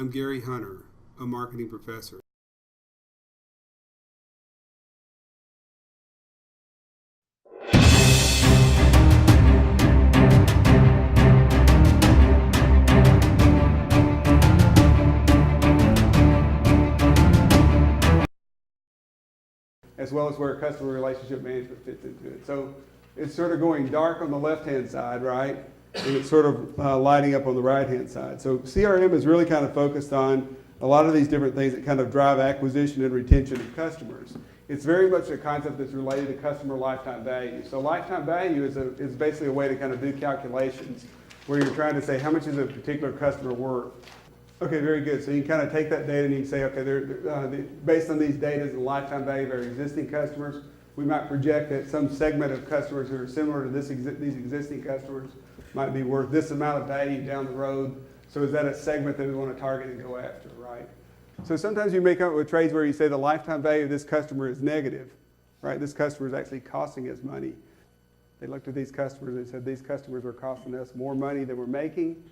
I'm Gary Hunter, a marketing professor. As well as where customer relationship management fits into it. So it's sort of going dark on the left-hand side, right? And it's sort of lighting up on the right-hand side. So CRM is really kind of focused on a lot of these different things that kind of drive acquisition and retention of customers. It's very much a concept that's related to customer lifetime value. So lifetime value is basically a way to kind of do calculations where you're trying to say how much is a particular customer worth. Okay, very good. So you can kind of take that data and you can say, okay, based on these data and the lifetime value of our existing customers, we might project that some segment of customers who are similar to these existing customers might be worth this amount of value down the road. So is that a segment that we want to target and go after, right? So sometimes you may come up with trades where you say the lifetime value of this customer is negative, right? This customer is actually costing us money. They looked at these customers and said these customers were costing us more money than we're making.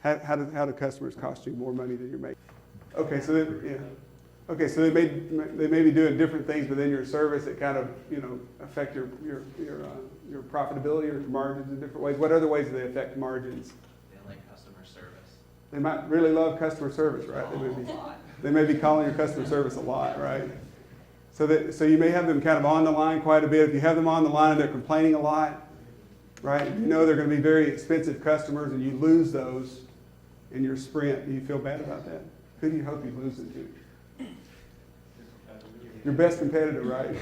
How do customers cost you more money than you're making? Okay, so they may be doing different things within your service that kind of affect your profitability or your margins in different ways. What other ways do they affect margins? They like customer service. They might really love customer service, right? They may be calling your customer service a lot, right? So you may have them kind of on the line quite a bit. If you have them on the line and they're complaining a lot, right? You know they're going to be very expensive customers and you lose those in your sprint. Do you feel bad about that? Who do you hope you lose them to? Your best competitor, right?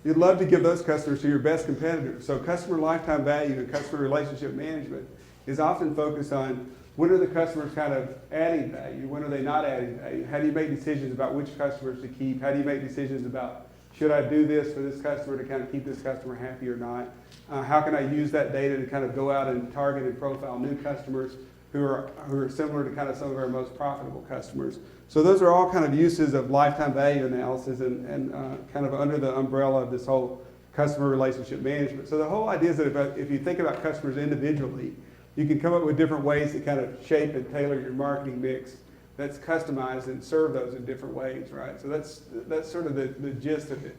You'd love to give those customers to your best competitor. So customer lifetime value and customer relationship management is often focused on when are the customers kind of adding value, when are they not adding value? How do you make decisions about which customers to keep? How do you make decisions about should I do this for this customer to kind of keep this customer happy or not? How can I use that data to kind of go out and target and profile new customers who are similar to kind of some of our most profitable customers? So those are all kind of uses of lifetime value analysis and kind of under the umbrella of this whole customer relationship management. So the whole idea is that if you think about customers individually, you can come up with different ways to kind of shape and tailor your marketing mix that's customized and serve those in different ways, right? So that's sort of the gist of it.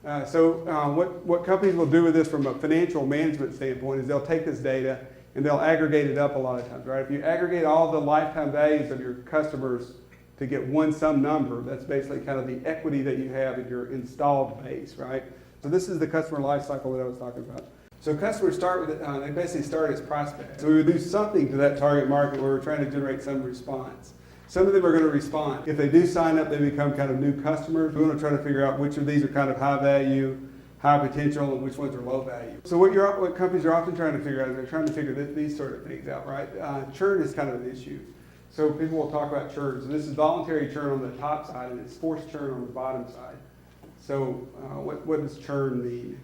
What companies will do with this from a financial management standpoint is they'll take this data and they'll aggregate it up a lot of times, right? If you aggregate all the lifetime values of your customers to get one sum number, that's basically kind of the equity that you have in your installed base, right? So this is the customer life cycle that I was talking about. So customers start with, they basically start as prospects. So we would do something to that target market where we're trying to generate some response. Some of them are going to respond. If they do sign up, they become kind of new customers. We want to try to figure out which of these are kind of high value, high potential, and which ones are low value. So what companies are often trying to figure out is they're trying to figure these sort of things out, right? Churn is kind of an issue. So people will talk about churn. So this is voluntary churn on the top side, and it's forced churn on the bottom side. So what does churn mean?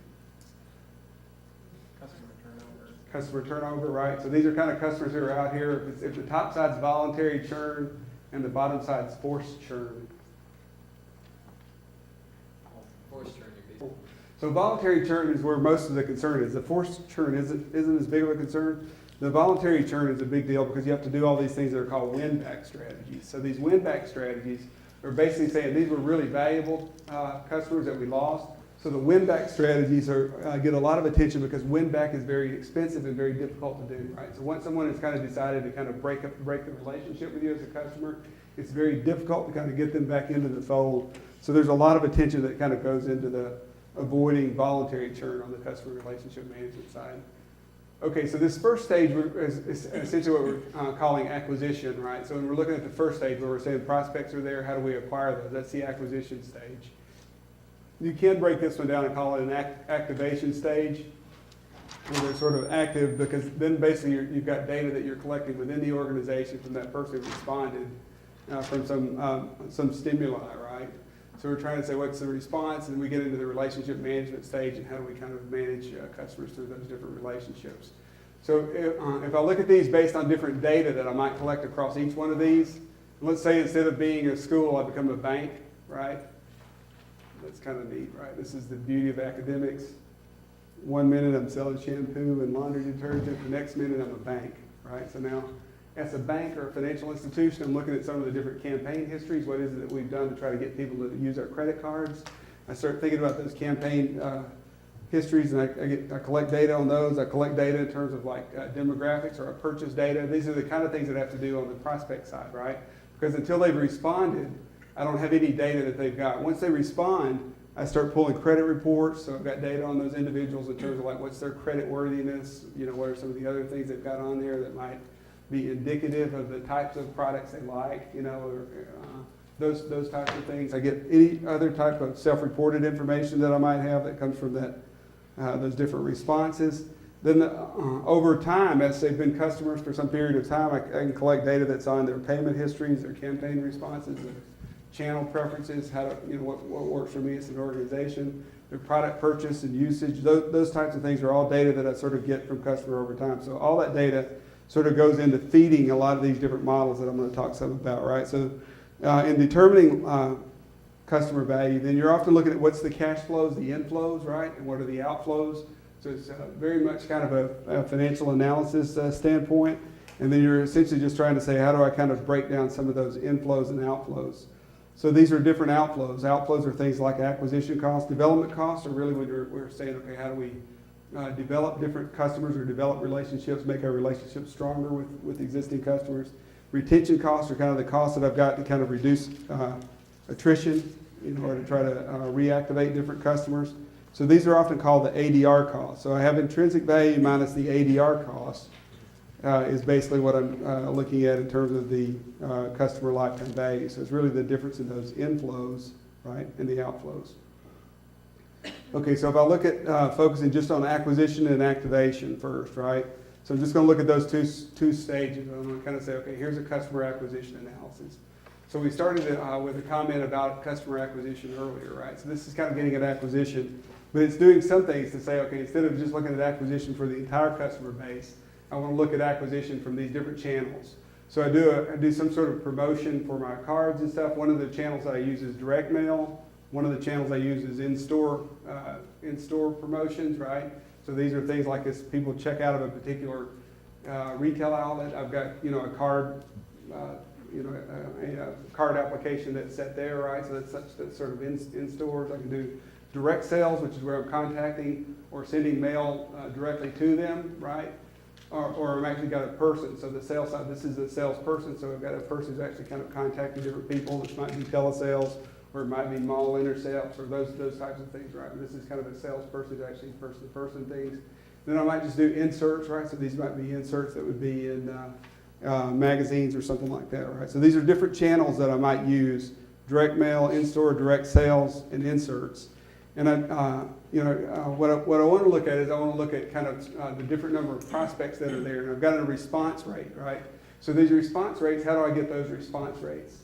Customer turnover, right? So these are kind of customers who are out here. If the top side's voluntary churn and the bottom side's forced churn. Forced churn, you're busy. So voluntary churn is where most of the concern is. The forced churn isn't as big of a concern. The voluntary churn is a big deal because you have to do all these things that are called win-back strategies. So these win-back strategies are basically saying these were really valuable customers that we lost. So the win-back strategies get a lot of attention because win-back is very expensive and very difficult to do, right? So once someone has kind of decided to kind of break the relationship with you as a customer, it's very difficult to kind of get them back into the fold. So there's a lot of attention that kind of goes into the avoiding voluntary churn on the customer relationship management side. Okay, so this first stage is essentially what we're calling acquisition, right? So when we're looking at the first stage where we're saying prospects are there, how do we acquire those? That's the acquisition stage. You can break this one down and call it an activation stage, where they're sort of active because then basically you've got data that you're collecting within the organization from that person who responded from some stimuli, right? So we're trying to say what's the response, and we get into the relationship management stage and how do we kind of manage customers through those different relationships. So if I look at these based on different data that I might collect across each one of these, let's say instead of being a school, I become a bank, right? That's kind of neat, right? This is the beauty of academics. 1 minute I'm selling shampoo and laundry detergent, the next minute I'm a bank, right? So now as a bank or a financial institution, I'm looking at some of the different campaign histories. What is it that we've done to try to get people to use our credit cards? I start thinking about those campaign histories, and I collect data on those. I collect data in terms of like demographics, or I purchase data. These are the kind of things that I have to do on the prospect side, right? Because until they've responded, I don't have any data that they've got. Once they respond, I start pulling credit reports, so I've got data on those individuals in terms of like what's their credit worthiness, what are some of the other things they've got on there that might be indicative of the types of products they like, or those types of things. I get any other type of self-reported information that I might have that comes from those different responses. Then over time, as they've been customers for some period of time, I can collect data that's on their payment histories, their campaign responses, their channel preferences, what works for me as an organization, their product purchase and usage. Those types of things are all data that I sort of get from customer over time. So all that data sort of goes into feeding a lot of these different models that I'm going to talk some about, right? So in determining customer value, then you're often looking at what's the cash flows, the inflows, right? And what are the outflows? So it's very much kind of a financial analysis standpoint. And then you're essentially just trying to say, how do I kind of break down some of those inflows and outflows? So these are different outflows. Outflows are things like acquisition costs. Development costs are really when we're saying, okay, how do we develop different customers or develop relationships, make our relationships stronger with existing customers. Retention costs are kind of the costs that I've got to kind of reduce attrition in order to try to reactivate different customers. So these are often called the ADR costs. So I have intrinsic value minus the ADR cost is basically what I'm looking at in terms of the customer lifetime value. So it's really the difference in those inflows, right, and the outflows. Okay, so if I look at focusing just on acquisition and activation first, right? So I'm just going to look at those two stages. I'm going to kind of say, okay, here's a customer acquisition analysis. So we started with a comment about customer acquisition earlier, right? So this is kind of getting at acquisition, but it's doing some things to say, okay, instead of just looking at acquisition for the entire customer base, I want to look at acquisition from these different channels. So I do some sort of promotion for my cards and stuff. One of the channels I use is direct mail. One of the channels I use is in-store promotions, right? So these are things like as people check out of a particular retail outlet, I've got a card, a card application that's set there, right? So that's sort of in stores. I can do direct sales, which is where I'm contacting or sending mail directly to them, right? Or I've actually got a person. So the sales side, this is a salesperson. So I've got a person who's actually kind of contacting different people. This might be telesales, or it might be mall intercepts, or those types of things, right? This is kind of a salesperson who's actually person-to-person things. Then I might just do inserts, right? So these might be inserts that would be in magazines or something like that, right? So these are different channels that I might use: direct mail, in-store, direct sales, and inserts. And what I want to look at is I want to look at kind of the different number of prospects that are there. And I've got a response rate, right? So these response rates, how do I get those response rates?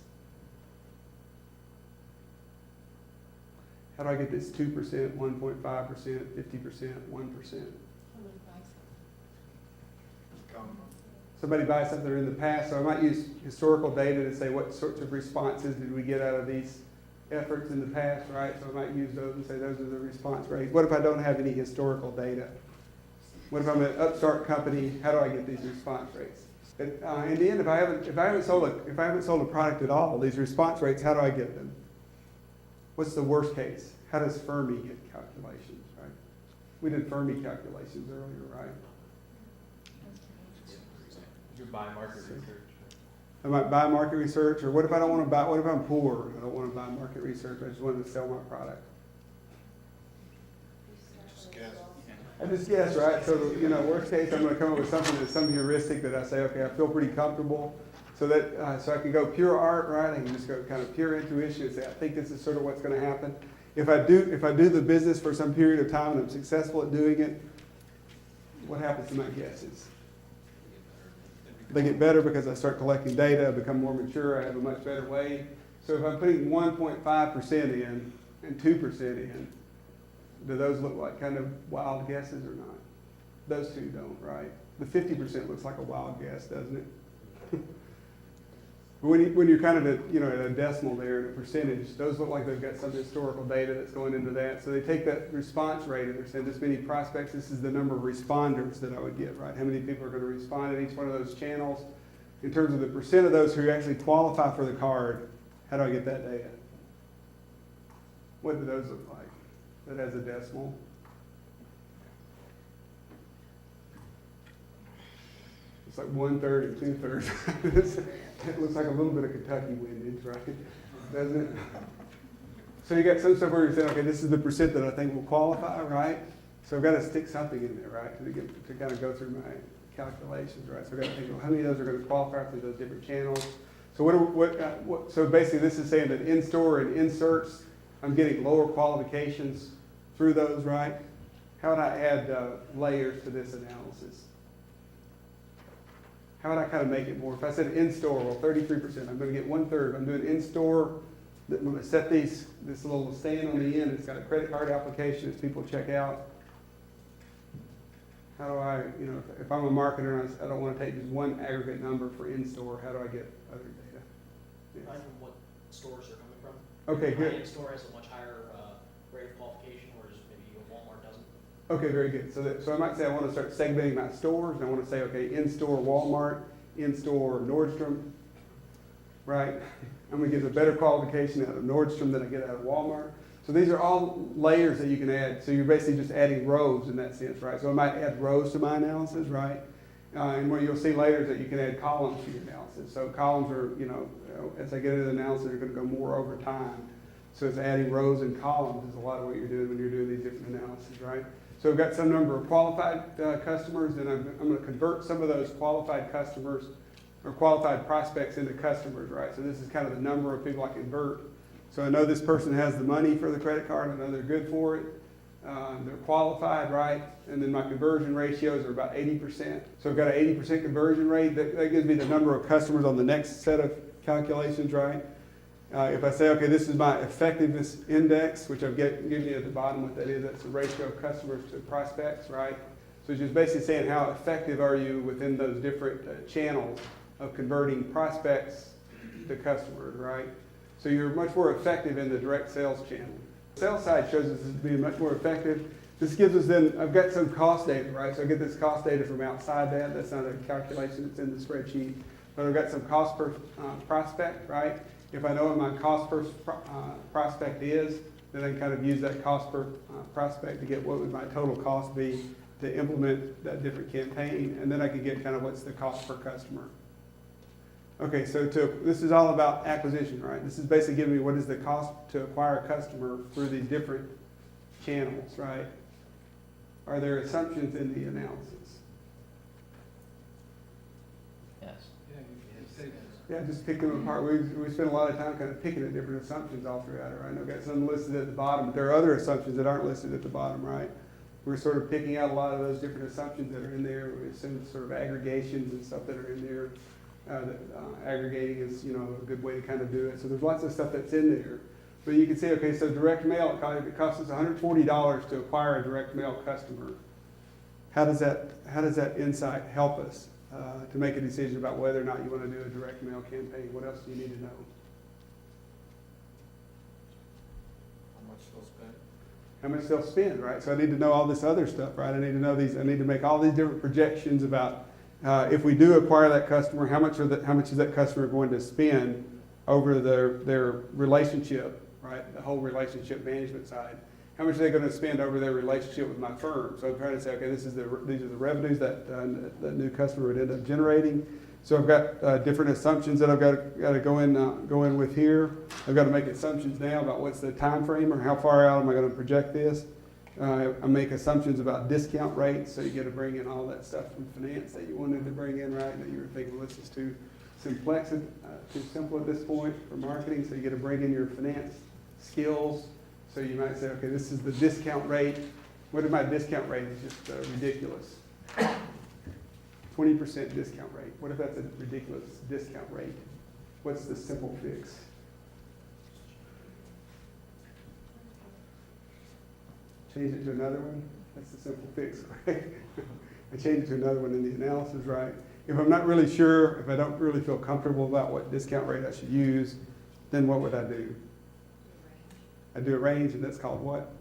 How do I get this 2%, 1.5%, 50%, 1%? Somebody buys something in the past, so I might use historical data to say what sorts of responses did we get out of these efforts in the past, right? So I might use those and say those are the response rates. What if I don't have any historical data? What if I'm an upstart company? How do I get these response rates? In the end, if I haven't sold a product at all, these response rates, how do I get them? What's the worst case? How does Fermi get calculations, right? We did Fermi calculations earlier, right? You buy market research. I might buy market research, or what if I don't want to buy, what if I'm poor? I don't want to buy market research, I just want to sell my product. Just guess. I just guess, right? So, worst case, I'm going to come up with something that's some heuristic that I say, okay, I feel pretty comfortable. So that so I can go pure art, right? I can just go kind of pure intuition and say, I think this is sort of what's going to happen. If I do the business for some period of time and I'm successful at doing it, what happens to my guesses? They get better because I start collecting data, I become more mature, I have a much better way. So if I'm putting 1.5% in and 2% in, do those look like kind of wild guesses or not? Those two don't, right? The 50% looks like a wild guess, doesn't it? But when you're kind of at a decimal there, and a percentage, those look like they've got some historical data that's going into that. So they take that response rate and they're saying this many prospects, this is the number of responders that I would get, right? How many people are going to respond to each one of those channels? in terms of the percent of those who actually qualify for the card, how do I get that data? What do those look like? That has a decimal. It's like 1/3 and 2/3. It looks like a little bit of Kentucky windage, right? Doesn't it? So you got some stuff where you're saying, okay, this is the percent that I think will qualify, right? So I've got to stick something in there, right, to kind of go through my calculations, right? So I've got to think, well, how many of those are going to qualify through those different channels? So so basically this is saying that in-store and inserts, I'm getting lower qualifications through those, right? How would I add layers to this analysis? How would I kind of make it more? If I said in-store, well, 33%, I'm going to get 1/3. I'm doing in-store. I'm going to set this little stand on the end. It's got a credit card application as people check out. How do I, if I'm a marketer and I don't want to take just one aggregate number for in-store, how do I get other data? Yes. Depending on what stores they're coming from. Okay, good. High-end store has a much higher rate of qualification, whereas maybe a Walmart doesn't. Okay, very good. So I might say I want to start segmenting my stores, and I want to say, okay, in-store Walmart, in-store Nordstrom, right? I'm going to get a better qualification out of Nordstrom than I get out of Walmart. So these are all layers that you can add. So you're basically just adding rows in that sense, right? So I might add rows to my analysis, right? And what you'll see later is that you can add columns to your analysis. So columns are, as I get into the analysis, are going to go more over time. So it's adding rows and columns is a lot of what you're doing when you're doing these different analyses, right? So we've got some number of qualified customers, and I'm going to convert some of those qualified customers or qualified prospects into customers, right? So this is kind of the number of people I convert. So I know this person has the money for the credit card. I know they're good for it. They're qualified, right? And then my conversion ratios are about 80%. So I've got an 80% conversion rate. That gives me the number of customers on the next set of calculations, right? If I say, okay, this is my effectiveness index, which I've given you at the bottom what that is, that's the ratio of customers to prospects, right? So it's just basically saying how effective are you within those different channels of converting prospects to customers, right? So you're much more effective in the direct sales channel. The sales side shows us as being much more effective. This gives us then, I've got some cost data, right? So I get this cost data from outside that. That's not a calculation that's in the spreadsheet. But I've got some cost per prospect, right? If I know what my cost per prospect is, then I can kind of use that cost per prospect to get what would my total cost be to implement that different campaign. And then I can get kind of what's the cost per customer. Okay, so this is all about acquisition, right? This is basically giving me what is the cost to acquire a customer through these different channels, right? Are there assumptions in the analysis? Yes. Yeah, just pick them apart. We spend a lot of time kind of picking at different assumptions all throughout it, right? I've got some listed at the bottom, but there are other assumptions that aren't listed at the bottom, right? We're sort of picking out a lot of those different assumptions that are in there. We assume sort of aggregations and stuff that are in there. Aggregating is, a good way to kind of do it. So there's lots of stuff that's in there. But you can say, okay, so direct mail, it costs us $140 to acquire a direct mail customer. How does that insight help us to make a decision about whether or not you want to do a direct mail campaign? What else do you need to know? How much they'll spend? How much they'll spend, right? So I need to know all this other stuff, right? I need to know these. I need to make all these different projections about if we do acquire that customer, how much is that customer going to spend over their relationship, right? The whole relationship management side. How much are they going to spend over their relationship with my firm? So I'm trying to say, okay, these are the revenues that new customer would end up generating. So I've got different assumptions that I've got to go in with here. I've got to make assumptions now about what's the time frame or how far out am I going to project this. I make assumptions about discount rates, so you get to bring in all that stuff from finance that you wanted to bring in, right? That you were thinking, well, this is too simple at this point for marketing, so you get to bring in your finance skills. So you might say, okay, this is the discount rate. What if my discount rate is just ridiculous? 20% discount rate. What if that's a ridiculous discount rate? What's the simple fix? Change it to another one. That's the simple fix, right? I change it to another one in the analysis, right? If I'm not really sure, if I don't really feel comfortable about what discount rate I should use, then what would I do? I do a range, and that's called what?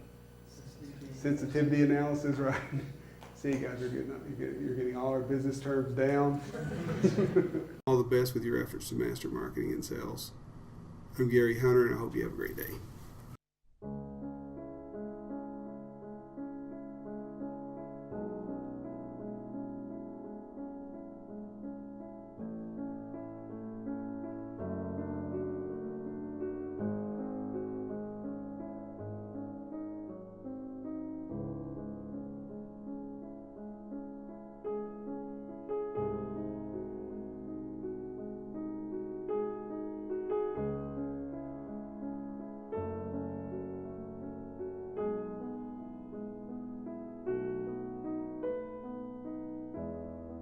Sensitivity analysis, right? See, you guys are you're getting all our business terms down. All the best with your efforts to master marketing and sales. I'm Gary Hunter, and I hope you have a great day.